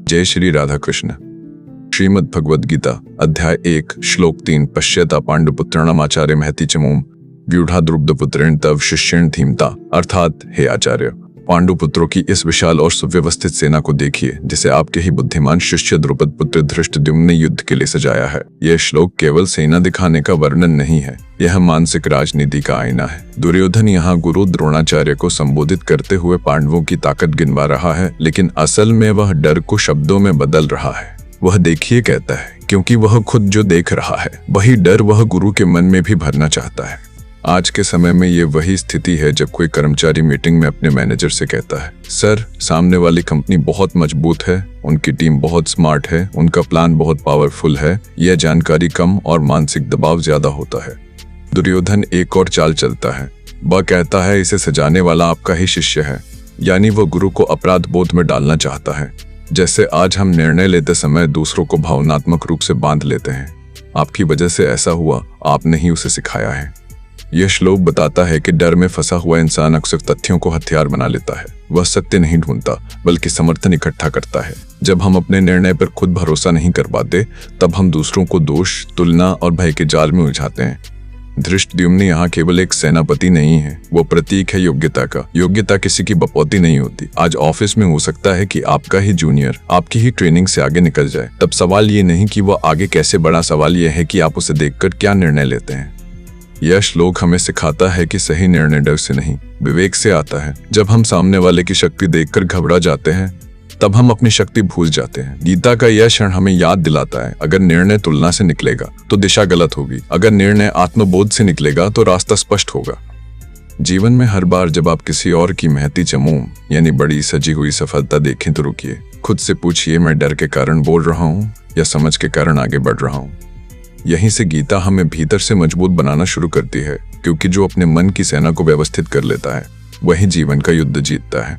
जय श्री राधा कृष्ण। श्रीमद् भगवद गीता अध्याय 1 श्लोक 3 पश्यता पांडुपुत्राणाम आचार्य महति च मोम व्यूढ़ा द्रुपदपुत्रेण तव शिष्येण धीमता। अर्थात हे आचार्य, पांडुपुत्रों की इस विशाल और सुव्यवस्थित सेना को देखिए जिसे आपके ही बुद्धिमान शिष्य द्रुपद पुत्र धृष्टद्युम्न ने युद्ध के लिए सजाया है। यह श्लोक केवल सेना दिखाने का वर्णन नहीं है, यह मानसिक राजनीति का आईना है। दुर्योधन यहाँ गुरु द्रोणाचार्य को संबोधित करते हुए पांडवों की ताकत गिनवा रहा है, लेकिन असल में वह डर को शब्दों में बदल रहा है। वह देखिए कहता है, क्योंकि वह खुद जो देख रहा है वही डर वह गुरु के मन में भी भरना चाहता है। आज के समय में ये वही स्थिति है जब कोई कर्मचारी मीटिंग में अपने मैनेजर से कहता है, सर, सामने वाली कंपनी बहुत मजबूत है, उनकी टीम बहुत स्मार्ट है, उनका प्लान बहुत पावरफुल है, यह जानकारी कम और मानसिक दबाव ज्यादा होता है। दुर्योधन एक और चाल चलता है। वह कहता है, इसे सजाने वाला आपका ही शिष्य है, यानी वह गुरु को अपराध बोध में डालना चाहता है। जैसे आज हम निर्णय लेते समय दूसरों को भावनात्मक रूप से बांध लेते हैं। आपकी वजह से ऐसा हुआ, आपने ही उसे सिखाया है। यह श्लोक बताता है कि डर में फंसा हुआ इंसान अक्सर तथ्यों को हथियार बना लेता है। वह सत्य नहीं ढूंढता बल्कि समर्थन इकट्ठा करता है। जब हम अपने निर्णय पर खुद भरोसा नहीं कर पाते तब हम दूसरों को दोष, तुलना और भय के जाल में उलझाते हैं। धृष्टद्युम्न यहाँ केवल एक सेनापति नहीं है, वो प्रतीक है योग्यता का। योग्यता किसी की बपौती नहीं होती। आज ऑफिस में हो सकता है कि आपका ही जूनियर आपकी ही ट्रेनिंग से आगे निकल जाए। तब सवाल ये नहीं कि वह आगे कैसे बढ़ा, सवाल यह है कि आप उसे देखकर क्या निर्णय लेते हैं। यह श्लोक हमें सिखाता है कि सही निर्णय डर से नहीं, विवेक से आता है। जब हम सामने वाले की शक्ति देखकर घबरा जाते हैं तब हम अपनी शक्ति भूल जाते हैं। गीता का यह क्षण हमें याद दिलाता है, अगर निर्णय तुलना से निकलेगा तो दिशा गलत होगी, अगर निर्णय आत्मबोध से निकलेगा तो रास्ता स्पष्ट होगा। जीवन में हर बार जब आप किसी और की महती चमूम यानी बड़ी सजी हुई सफलता देखें तो रुकिए, खुद से पूछिए, मैं डर के कारण बोल रहा हूँ या समझ के कारण आगे बढ़ रहा हूँ। यहीं से गीता हमें भीतर से मजबूत बनाना शुरू करती है, क्योंकि जो अपने मन की सेना को व्यवस्थित कर लेता है वही जीवन का युद्ध जीतता है।